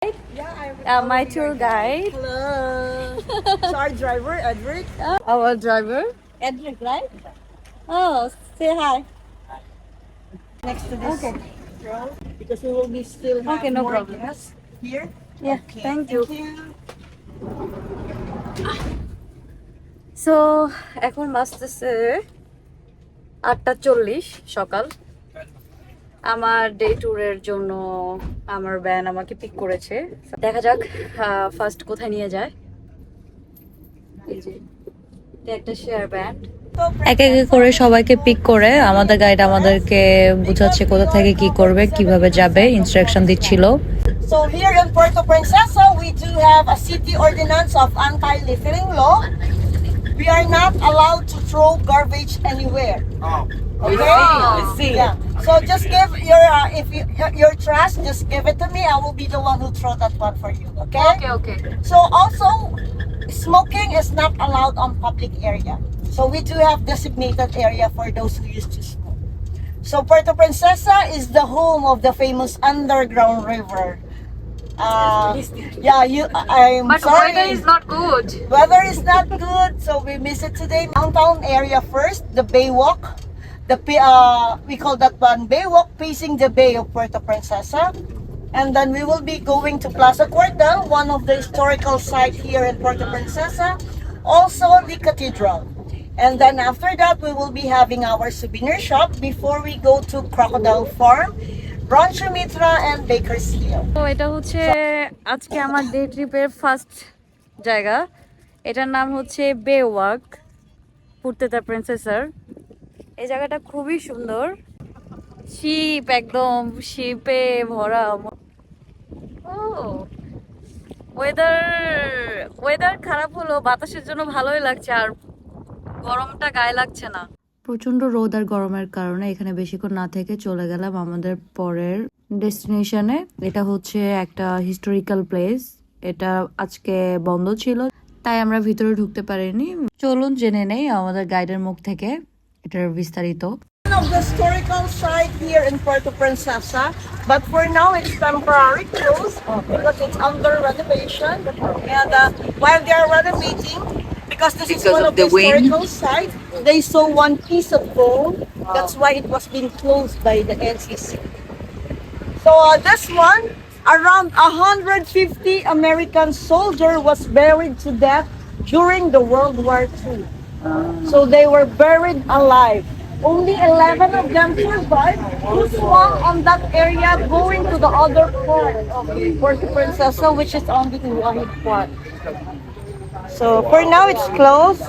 My tour guide. Hello. So our driver, Edward. Our driver. Edric, right? Oh, say hi. Next to this Okay. row because we will be still have Okay, no more problem. guests here. Yeah, Okay. thank you. Thank you. So, এখন বাজতেছে 8:40 সকাল। আমার day ট্যুরের জন্য আমার van আমাকে pick করেছে। দেখা যাক ফার্স্ট কোথায় নিয়ে যায়। এই যে এটা একটা শেয়ার ভ্যান। এক এক করে সবাইকে পিক করে আমাদের গাইড আমাদেরকে বুঝাচ্ছে কোথা থেকে কি করবে, কিভাবে যাবে, ইনস্ট্রাকশন দিচ্ছিল। So here in Puerto Princesa, we do have a city ordinance of anti-littering law. We are not allowed to throw garbage anywhere. Okay. I see. Yeah. So just give your if you, your trash, just give it to me. I will be the one who throw that one for you. Okay. Okay. So also, smoking is not allowed on public area. So we do have designated area for those who used to smoke. So Puerto Princesa is the home of the famous underground river. Yeah, I'm But sorry. weather is not good. Weather is not good, so we miss it today. Downtown area first, the Baywalk. We call that one Baywalk, facing the Bay of Puerto Princesa. And then we will be going to Plaza Cuartel, one of the historical sites here in Puerto Princesa. Also the cathedral. And then after that, we will be having our souvenir shop before we go to Crocodile Farm, Rancho Mitra, and Baker's Hill. তো এটা হচ্ছে আজকে আমার day ট্রিপের first জায়গা। এটার নাম হচ্ছে বে ওয়াক, পুর্তেতা প্রিন্সেসার। এই জায়গাটা খুবই সুন্দর, শিপ, একদম শিপে ভরা। ও ওয়েদার ওয়েদার খারাপ হলো, বাতাসের জন্য ভালোই লাগছে, আর গরমটা গায়ে লাগছে না। প্রচন্ড রোদ আর গরমের কারণে এখানে বেশিক্ষণ না থেকে চলে গেলাম আমাদের পরের ডেস্টিনেশনে। এটা হচ্ছে একটা হিস্টোরিক্যাল প্লেস। এটা আজকে বন্ধ ছিল, তাই আমরা ভিতরে ঢুকতে পারিনি। চলুন জেনে নেই আমাদের গাইডের মুখ থেকে এটার বিস্তারিত। One of the historical site here in Puerto Princesa, but for now it's temporary closed because it's under renovation. And while they are renovating, because this is one of the historical site, they saw one piece of bone. That's why it was being closed by the NCC. So this one, around 150 American soldier was buried to death during the World War II. So they were buried alive. Only 11 of them survived. This one on that area going to the other part of Puerto Princesa, which is on the Iwahid part. So for now it's closed.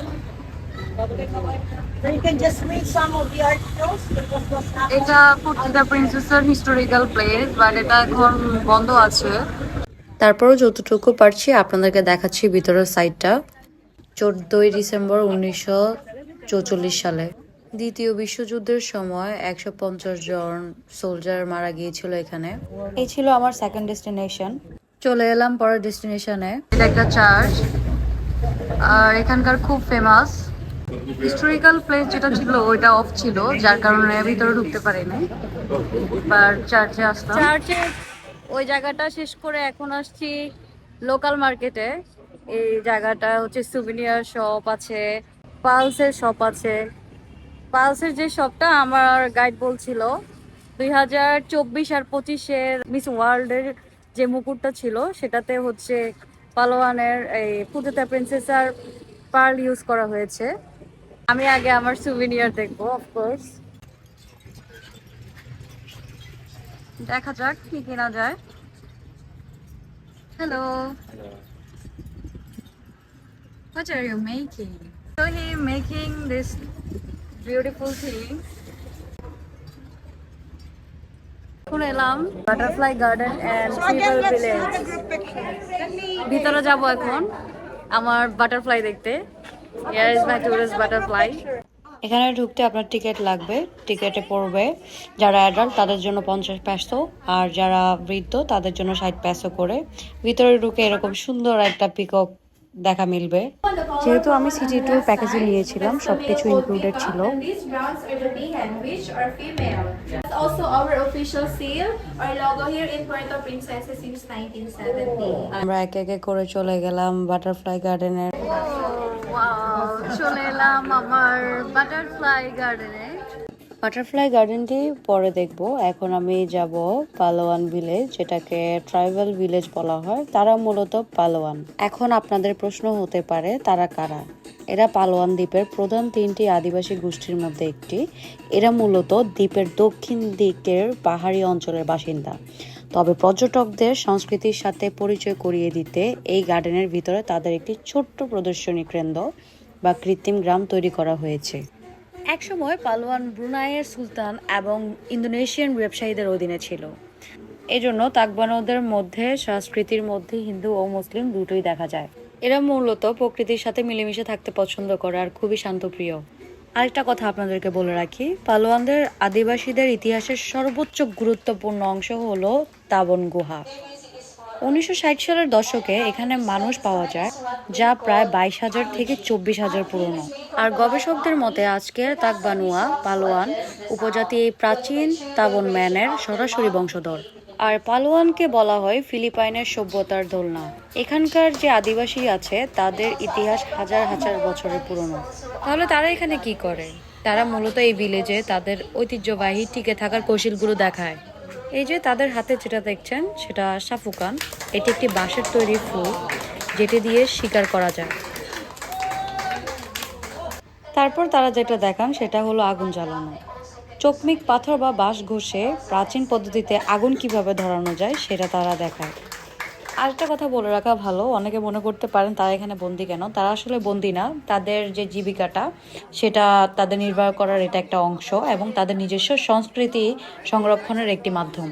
So you can just read some of the articles. এটা পুর্তেতা প্রিন্সেসার historical place, but এটা এখন বন্ধ আছে। তারপরও যতটুকু পারছি আপনাদেরকে দেখাচ্ছি ভিতরের সাইডটা। 14ই ডিসেম্বর 1944 সালে দ্বিতীয় বিশ্বযুদ্ধের সময় 150 জন সোলজার মারা গিয়েছিল এখানে। এই ছিল আমার সেকেন্ড ডেস্টিনেশন। চলে এলাম পরের ডেস্টিনেশনে। এটা একটা চার্চ, আর এখানকার খুব ফেমাস হিস্টোরিক্যাল প্লেস যেটা ছিল ওইটা অফ ছিল, যার কারণে ভিতরে ঢুকতে পারিনি। এবার চার্চে আসলাম। চার্চে ওই জায়গাটা শেষ করে এখন আসছি লোকাল মার্কেটে। এই জায়গাটা হচ্ছে সুভিনিয়ার শপ আছে, পালসের শপ আছে। পালসের যে শপটা আমার গাইড বলছিল 2024 আর 25-এর মিস ওয়ার্ল্ডের যে মুকুটটা ছিল সেটাতে হচ্ছে পালোয়ানের এই পুর্তেতা প্রিন্সেসার পার্ল ইউজ করা হয়েছে। আমি আগে আমার সুভিনিয়ার দেখবো, অফকোর্স। দেখা যাক কি কেনা যায়। Hello, what are you making? So he making this beautiful thing. এখন এলাম butterfly garden and silver village. ভিতরে যাব এখন আমার বাটারফ্লাই দেখতে। Here is my tourist butterfly. এখানে ঢুকতে আপনার টিকিট লাগবে। টিকিটে পড়বে যারা অ্যাডাল্ট তাদের জন্য 50 পেসো, আর যারা বৃদ্ধ তাদের জন্য 60 পেসো করে। ভিতরে ঢুকে এরকম সুন্দর একটা পিকক দেখা মিলবে। যেহেতু আমি সিটি ট্যুর প্যাকেজে নিয়েছিলাম, সবকিছু ইনক্লুডেড ছিল। And these browns are the Behan, which are female. That's also our official seal. Our logo here in Puerto Princesa since 1970. আমরা এক এক করে চলে গেলাম বাটারফ্লাই গার্ডেনের। চলে এলাম আমার বাটারফ্লাই গার্ডেনে। বাটারফ্লাই গার্ডেনটি পরে দেখব। এখন আমি যাব পালোয়ান ভিলেজ, যেটাকে ট্রাইবাল ভিলেজ বলা হয়। তারা মূলত পালোয়ান। এখন আপনাদের প্রশ্ন হতে পারে তারা কারা? এরা পালোয়ান দ্বীপের প্রধান 3টি আদিবাসী গোষ্ঠীর মধ্যে একটি। এরা মূলত দ্বীপের দক্ষিণ দিকের পাহাড়ি অঞ্চলের বাসিন্দা। তবে পর্যটকদের সংস্কৃতির সাথে পরিচয় করিয়ে দিতে এই গার্ডেনের ভিতরে তাদের একটি ছোট্ট প্রদর্শনী কেন্দ্র বা কৃত্রিম গ্রাম তৈরি করা হয়েছে। একসময় পালোয়ান ব্রুনাইয়ের সুলতান এবং ইন্দোনেশিয়ান ব্যবসায়ীদের অধীনে ছিল। এজন্য তাকবানোদের মধ্যে সংস্কৃতির মধ্যে হিন্দু ও মুসলিম দুটোই দেখা যায়। এরা মূলত প্রকৃতির সাথে মিলেমিশে থাকতে পছন্দ করে আর খুবই শান্তপ্রিয়। আরেকটা কথা আপনাদেরকে বলে রাখি, পালোয়ানদের আদিবাসীদের ইতিহাসের সর্বোচ্চ গুরুত্বপূর্ণ অংশ হলো তাবন গুহা। 1960 সালের দশকে এখানে মানুষ পাওয়া যায়, যা প্রায় 22,000 থেকে 24,000 পুরনো। আর গবেষকদের মতে আজকের তাকবানুয়া পালোয়ান উপজাতি এই প্রাচীন তাবন ম্যানের সরাসরি বংশধর। আর পালোয়ানকে বলা হয় ফিলিপাইনের সভ্যতার দোলনা। এখানকার যে আদিবাসী আছে তাদের ইতিহাস হাজার হাজার বছরের পুরনো। তাহলে তারা এখানে কি করে? তারা মূলত এই ভিলেজে তাদের ঐতিহ্যবাহী টিকে থাকার কৌশলগুলো দেখায়। এই যে তাদের হাতে যেটা দেখছেন সেটা সাফুকান। এটি একটি বাঁশের তৈরি ফুল, যেটি দিয়ে শিকার করা যায়। তারপর তারা যেটা দেখান সেটা হলো আগুন জ্বালানো। চকমিক পাথর বা বাঁশ ঘষে প্রাচীন পদ্ধতিতে আগুন কিভাবে ধরানো যায় সেটা তারা দেখায়। আরেকটা কথা বলে রাখা ভালো, অনেকে মনে করতে পারেন তারা এখানে বন্দি কেন। তারা আসলে বন্দি না, তাদের যে জীবিকাটা সেটা তাদের নির্বাহ করার এটা একটা অংশ এবং তাদের নিজস্ব সংস্কৃতি সংরক্ষণের একটি মাধ্যম।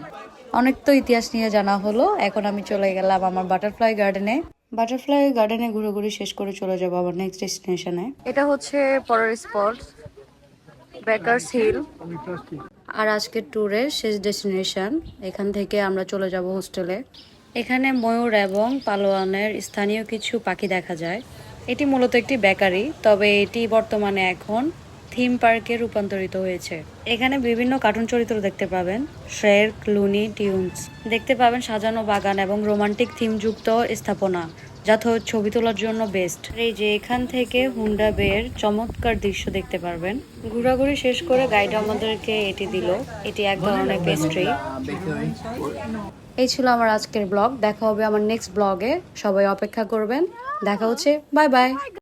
অনেক তো ইতিহাস নিয়ে জানা হলো, এখন আমি চলে গেলাম আমার বাটারফ্লাই গার্ডেনে। বাটারফ্লাই গার্ডেনে ঘুরে শেষ করে চলে যাবো আবার নেক্সট ডেস্টিনেশনে। এটা হচ্ছে পরের স্পট, বেকারস হিল। আর আজকের ট্যুরের শেষ ডেস্টিনেশন। এখান থেকে আমরা চলে যাব হোস্টেলে। এখানে ময়ূর এবং পালোয়ানের স্থানীয় কিছু পাখি দেখা যায়। এটি মূলত একটি বেকারি, তবে এটি বর্তমানে এখন থিম পার্কে রূপান্তরিত হয়েছে। এখানে বিভিন্ন কার্টুন চরিত্র দেখতে পাবেন, শ্রেক, লুনি টিউনস দেখতে পাবেন, সাজানো বাগান এবং রোমান্টিক থিমযুক্ত স্থাপনা, যা ছবি তোলার জন্য বেস্ট। এই যে এখান থেকে হুন্ডা বের চমৎকার দৃশ্য দেখতে পারবেন। ঘোরাঘুরি শেষ করে গাইড আমাদেরকে এটি দিল। এটি এক ধরনের পেস্ট্রি। এই ছিল আমার আজকের ব্লগ। দেখা হবে আমার নেক্সট ব্লগে। সবাই অপেক্ষা করবেন। দেখা হচ্ছে। Bye bye.